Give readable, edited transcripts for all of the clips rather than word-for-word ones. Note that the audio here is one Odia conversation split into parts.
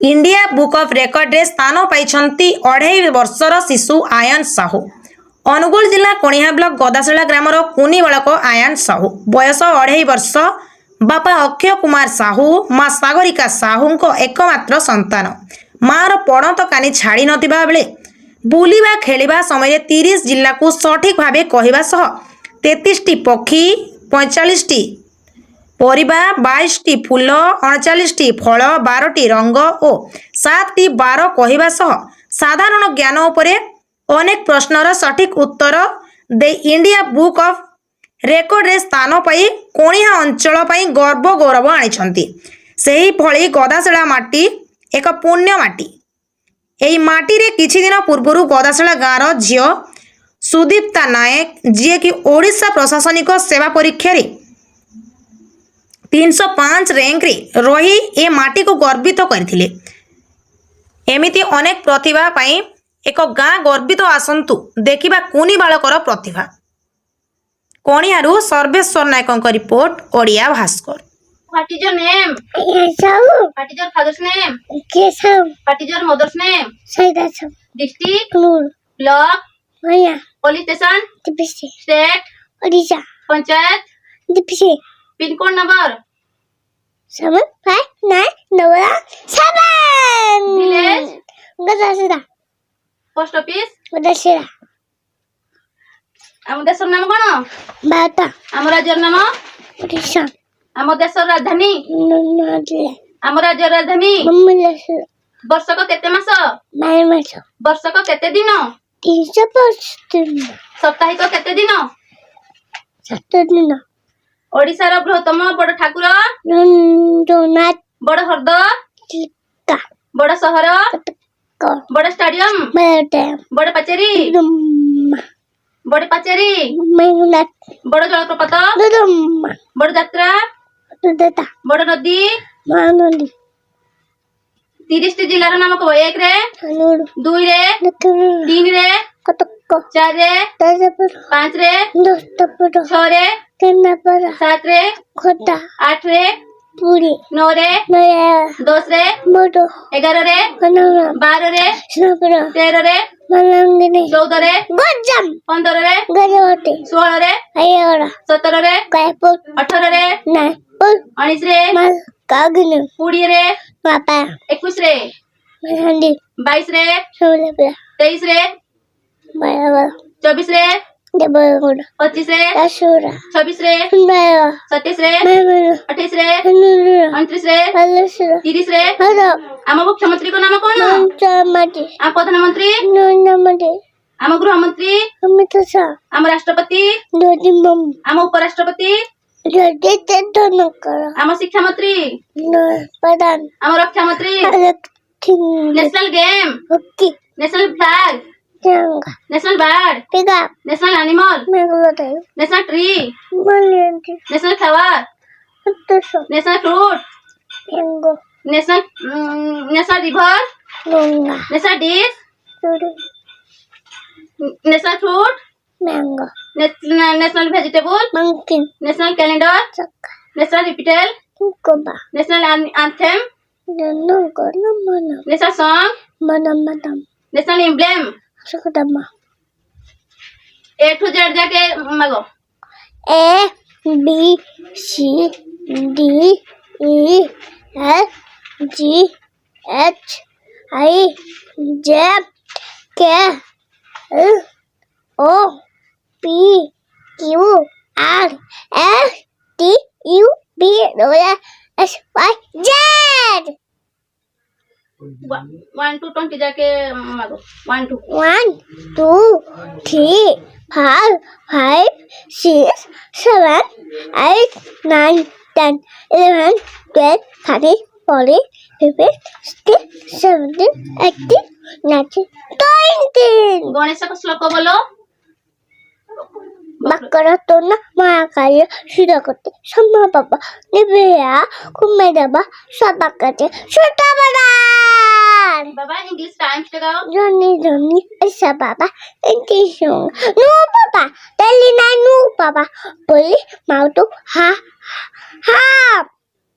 इंडिया बुक ऑफ रेकर्ड रे स्थान पाई अढ़ाई वर्षर शिशु आयन साहू। अनुगुल जिला कोणिहा ब्लॉक गदाशिला ग्रामर कुनी बालक आयन साहू बयस अढ़ाई वर्ष। बापा अक्षय कुमार साहू माँ सागरिका साहू एकमात्र संतान। मार पड़त कानी छाड़ी नथिबा बेले बुलिबा खेलिबा समय 30 जिला को सठिक भावे कहवा सह 33 टी पक्षी 45 टी परिबा 22 टी फूल 39 टी फल 12 टी रंग और 7 टी बार कहवा सह साधारण ज्ञान उपरे अनेक प्रश्नर सठिक उत्तर दे इंडिया बुक ऑफ रेकर्ड रे स्थान पाई कोणिहा अंचल पाई गर्व गौरव आनिछंती। सेही भली गदाशिला माटी एक पुण्य माटी। एही माटी रे किछि दिन पूर्वरु गदाशिला गाँर झियो सुदीप्ता नायक जी कि ओडिशा प्रशासनिक सेवा परीक्षा रे 305 रैंक रे रही ए माटी को गर्वित करथिले। एमिति अनेक प्रतिभा पाई एक गाँ गर्वित आसंतु देखिबा कुनी बालकर प्रतिभा। कोणिहारू Sarveshwar Nayak report Odia Bhaskar. What is your name? Sahu. What is your father's name? Kesau. What is your mother's name? Saidasau. District, Klur. block, Maya. police station, Dipisi. state, Odisha. panchayat, Dipisi. pin code number, 75997. village, Gadasira. post office, Gadasira. ଆମ ଦେଶର ନାମ କଣ? Bata. ଆମ ରାଜ୍ୟର ନାମ? Odisha. ଆମ ଦେଶର ରାଜଧାନୀ? Nadle. ଆମ ରାଜ୍ୟର ରାଜଧାନୀ? Mamulasu. ବର୍ଷକ କେତେ ମାସ? Maimaso. ବର୍ଷକ କେତେ ଦିନ? 350. ସପ୍ତାହିକ କେତେ ଦିନ? 7 ଦିନ। ଓଡ଼ିଶାର ବୃହତ୍ତମ ବଡ଼ ଠାକୁର? Donat. ବଡ଼ ହ୍ରଦ? Tika. ବଡ଼ ସହର? Ko. ବଡ଼ ଷ୍ଟାଡିୟମ? Bata. ବଡ଼ ପାଚେରୀ? Dumma. ବଡ଼ ପାଚେରୀ? Mainat. ବଡ଼ ଜଳପ୍ରପାତ? Dumma. ବଡ଼ ଯାତ୍ରା? Data. ବଡ଼ ନଦୀ? Manoli. 30ଟି ଜିଲ୍ଲାର ନାମ କହ। 1 ରେ, Anuru. 2 ରେ, Nakuru. 3 ରେ, Kotoko. 4 ରେ, Tazapur. 5 ରେ, Dostapuro. 6 ରେ, Kenapara. 7 ରେ, Kota. 8 ରେ, Puri. 9 ରେ, Naya. 10 ରେ, Modo. 11 ରେ, Kanara. 12 ରେ, Snapura. 13 ରେ, Malangini. 14 ରେ, Gojam. 15 ରେ, Gajawati. 16 ରେ, Ayora. 17 ରେ, Kaipur. 18 ରେ, Naipur. 19 ରେ, Mal. Kaginu. 20 ରେ, Papa. 21 ରେ, Malandi. 22 ରେ, Sulapura. 23 ରେ, Bayava. 24 ରେ, Dabagoda. 25 ରେ, Asura. 26 ରେ, Naya. 27 ରେ, Maimunu. 28 ରେ, Anuru. 29 ରେ, Alasura. 30 ରେ। Hado. ଆମ ମୁଖ୍ୟମନ୍ତ୍ରୀଙ୍କ ନାମ କଣ? Manchamati. ଆମ ପ୍ରଧାନମନ୍ତ୍ରୀ? Nunamati. ଆମ ଗୃହମନ୍ତ୍ରୀ? Amitasa. ଆମ ରାଷ୍ଟ୍ରପତି? Dodimam. ଆମ ଉପରାଷ୍ଟ୍ରପତି? Jodite Donakara. ଆମ ଶିକ୍ଷାମନ୍ତ୍ରୀ? No. Padan. ଆମ ରକ୍ଷାମନ୍ତ୍ରୀ? Alakting. National game? Hoki. National flag? Janga. National bird? Pick up. National animal? Megalotai. National tree? Malianti. National flower? Atasa. National fruit? Yango. National river? Lunga. National dish? Suri. National fruit? Mango. National vegetable? Monkey. National calendar? Saka. National reptile? Koba. National anthem? Nanongo. Namana. National song? Manamadam. National emblem? Sakadama. A to Z जाके मागो। A, B, C, D, E, F, G, H, I, J, K, L, O, P, Q, R, S, T, U, V, W, X, Y, Z. 1 to 20 जाके मागो। 1 to 1, 2, 3, 4, 5, 6, 7, 8, 9, 10, 11, 12, 13, 14, 15, 16, 17, 18, 19, 20. गणेश का श्लोक बोलो। Makarotona, Makaya, Shidakoti, Sama Papa, Nivea, Kumedaba, Sabakati, Shutabadan. बाबा इंग्लिश टाइम्स लगाओ। Johnny, Esa Papa, English. No Papa, Telina, no Papa, Poli, Mauto, ha.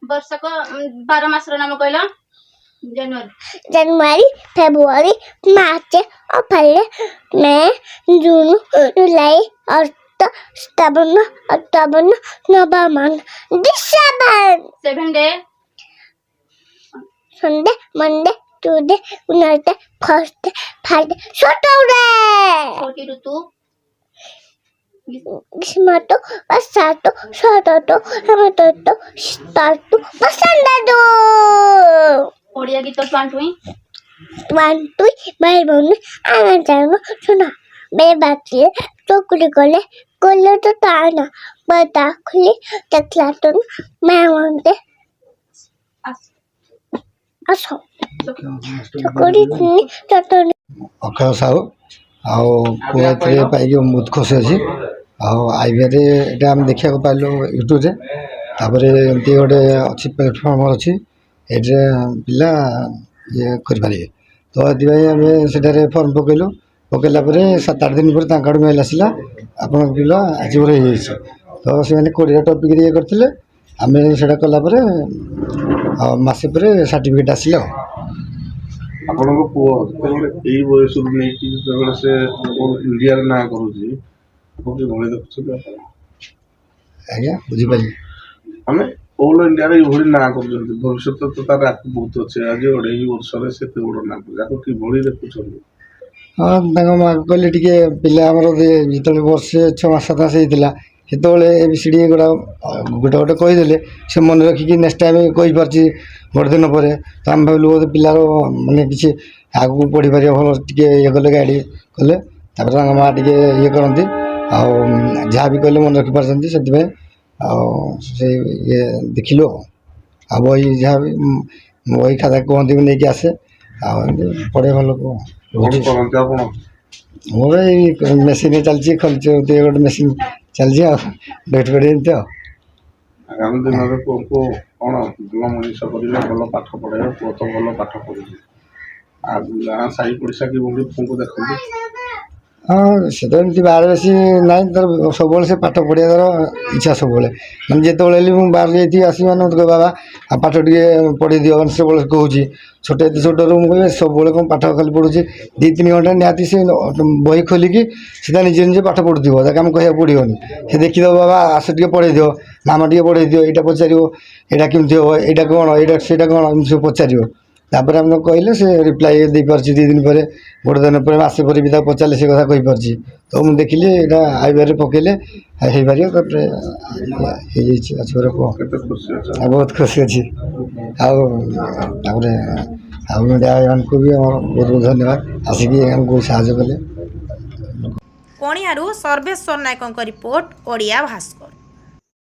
वर्ष को 12 मास रो नाम कहलो। जनवरी जनवरी फेब्रुआरी मार्च अप्रैल मई जून जुलाई अगस्त सितंबर नवंबर दिसंबर 7 day Sunday Monday Tuesday Wednesday Thursday Friday Saturday 40 ऋतु ग्रीष्म ऋतु वर्षा ऋतु शरद ऋतु हेमंत ऋतु शीत ऋतु बसंत ऋतु ओडिया गीत टुई वन टू भाई भौनी आना जाना सुना मेरे बात चौकड़ी गले गले तो ताना बता खुली चकला तो मैं वहां आसो चौकड़ी चटनी ଅକ୍ଷୟ ସାହୁ ଆଉ ପୁଅ ଏଥିରେ ପାଇକି ବହୁତ ଖୁସି ଅଛି ଆଉ ଆଇଭିଆରେ ଏଇଟା ଆମେ ଦେଖିବାକୁ ପାଇଲୁ ୟୁଟ୍ୟୁବରେ ତାପରେ ଏମିତି ଗୋଟେ ଅଛି ପ୍ଲାଟଫର୍ମ ଅଛି ଏଇଥିରେ ପିଲା ଇଏ କରିପାରିବେ ତ ଏଥିପାଇଁ ଆମେ ସେଠାରେ ଫର୍ମ ପକାଇଲୁ ପକାଇଲା ପରେ 7-8 ଦିନ ପରେ ତାଙ୍କ ଆଡ଼ୁ ମେଲ୍ ଆସିଲା ଆପଣଙ୍କ ପିଲା ଆଜି ପରେ ହେଇଯାଇଛି ତ ସେମାନେ 20ଟା ଟପିକ୍ ଇଏ କରିଥିଲେ ଆମେ ସେଇଟା କଲା ପରେ ଆଉ ମାସେ ପରେ ସାର୍ଟିଫିକେଟ୍ ଆସିଲା ଆଉ ଆପଣଙ୍କ ପୁଅ ଯେତେବେଳେ ଏଇ ବୟସରୁ ନେଇକି ଯେତେବେଳେ ସେ ଇଣ୍ଡିଆରେ ନାଁ କରୁଛି ଆପଣ କିଭଳି ଦେଖୁଛନ୍ତି ଆପଣ ଆଜ୍ଞା ବୁଝିପାରିଲି ଆମେ ଅଲ୍ ଇଣ୍ଡିଆରେ ଏଇଭଳି ନାଁ କରୁଛନ୍ତି ଭବିଷ୍ୟତ ତ ତାର ଆଗକୁ ବହୁତ ଅଛି ଆଜି 2.5 ବର୍ଷରେ ସେ ଏତେ ବଡ଼ ନାଁ କରୁଛି ଆକୁ କିଭଳି ଦେଖୁଛନ୍ତି ହଁ ତାଙ୍କ ମାଆ କହିଲେ ଟିକେ ପିଲା ଆମର ଯେତେବେଳେ ବର୍ଷେ 6 ମାସ 7 ମାସ ହେଇଥିଲା ସେତେବେଳେ ABCD ଏଗୁଡ଼ା ଗୋଟେ କହିଦେଲେ ସେ ମନେ ରଖିକି ନେକ୍ସଟ ଟାଇମ୍ କହିପାରୁଛି ଗୋଟେ ଦିନ ପରେ ତ ଆମେ ଭାବିଲୁ ବୋଧେ ପିଲାର ମାନେ କିଛି ଆଗକୁ ପଢ଼ିପାରିବ ଭଲ ଟିକେ ଇଏ କଲେ ଗାଇଡ଼ କଲେ ତାପରେ ତାଙ୍କ ମାଆ ଟିକେ ଇଏ କରନ୍ତି ଆଉ ଯାହା ବି କହିଲେ ମନେ ରଖିପାରୁଛନ୍ତି ସେଥିପାଇଁ ଆଉ ସେ ଇଏ ଦେଖିଲୁ ଆଉ ବହି ଯାହା ବି ବହି ଖାତା କୁହନ୍ତି ବି ନେଇକି ଆସେ ଆଉ ଏମିତି ପଢ଼େ ଭଲ କ'ଣ କରନ୍ତି ଆପଣ ମୋର ଏଇ ମେସିନ୍ ଚାଲିଛି ଖର୍ଚ୍ଚ ଗୋଟେ ମେସିନ୍ ଚାଲିଛି ଆଉ ଡେଟ୍ କରି ଏମିତି ଆଉ ଆଗାମୀ ଦିନରେ ପୁଅକୁ କ'ଣ ଭଲ ମଣିଷ କରିବେ ଭଲ ପାଠ ପଢ଼ାଇବେ ପୁଅ ତ ଭଲ ପାଠ ପଢ଼ୁଛି ଆଉ ଗାଁ ସାହି ପଡ଼ିଶା କିଭଳି ପୁଅକୁ ଦେଖନ୍ତି ହଁ ସେ ତ ଏମିତି ବାହାରେ ବେଶୀ ନାହିଁ ତାର ସବୁବେଳେ ସେ ପାଠ ପଢ଼ିବା ତାର ଇଚ୍ଛା ସବୁବେଳେ ମାନେ ଯେତେବେଳେ ହେଲେ ମୁଁ ବାହାରେ ଯାଇଥିବି ଆସିବି ମାନେ ମୋତେ କହିବ ବାବା ଆଉ ପାଠ ଟିକେ ପଢ଼େଇ ଦିଅ ମାନେ ସବୁବେଳେ କହୁଛି ଛୋଟ ଏତେ ଛୋଟରୁ ମୁଁ କହିବି ସବୁବେଳେ କ'ଣ ପାଠ ଖାଲି ପଢ଼ୁଛି 2-3 ଘଣ୍ଟା ନିହାତି ସେ ବହି ଖୋଲିକି ସେଟା ନିଜେ ନିଜେ ପାଠ ପଢ଼ୁଥିବ ତାକୁ ଆମେ କହିବାକୁ ପଡ଼ିବନି ସେ ଦେଖିଦେବ ବାବା ଆସ ଟିକେ ପଢ଼େଇ ଦିଅ ମାମା ଟିକେ ପଢ଼େଇ ଦିଅ ଏଇଟା ପଚାରିବ ଏଇଟା କେମିତି ହେବ ଏଇଟା କ'ଣ ଏଇଟା ସେଇଟା କ'ଣ ଏମିତି ସବୁ ପଚାରିବ ତାପରେ ଆମେ କହିଲେ ସେ ରିପ୍ଲାଏ ଦେଇପାରୁଛି 2 ଦିନ ପରେ ଗୋଟେ ଦିନ ପରେ ମାସେ ପରେ ବି ତାକୁ ପଚାରିଲେ ସେ କଥା କହିପାରୁଛି ତ ମୁଁ ଦେଖିଲି ଏଇଟା ଆଇଭିଆରରେ ପକେଇଲେ ହେଇପାରିବ ତାପରେ ହେଇଯାଇଛି ଅଛି ପରେ ପୁଅ କେତେ ଖୁସି ଅଛି ବହୁତ ଖୁସି ଅଛି ଆଉ ତାପରେ ଆଉ ମିଡ଼ିଆମାନଙ୍କୁ ବି ଆମର ବହୁତ ବହୁତ ଧନ୍ୟବାଦ ଆସିକି ଆମକୁ ସାହାଯ୍ୟ କଲେ କଣିହାରୁ ସର୍ବେଶ୍ୱର ନାୟକଙ୍କ ରିପୋର୍ଟ ଓଡ଼ିଆ ଭାସ୍କର।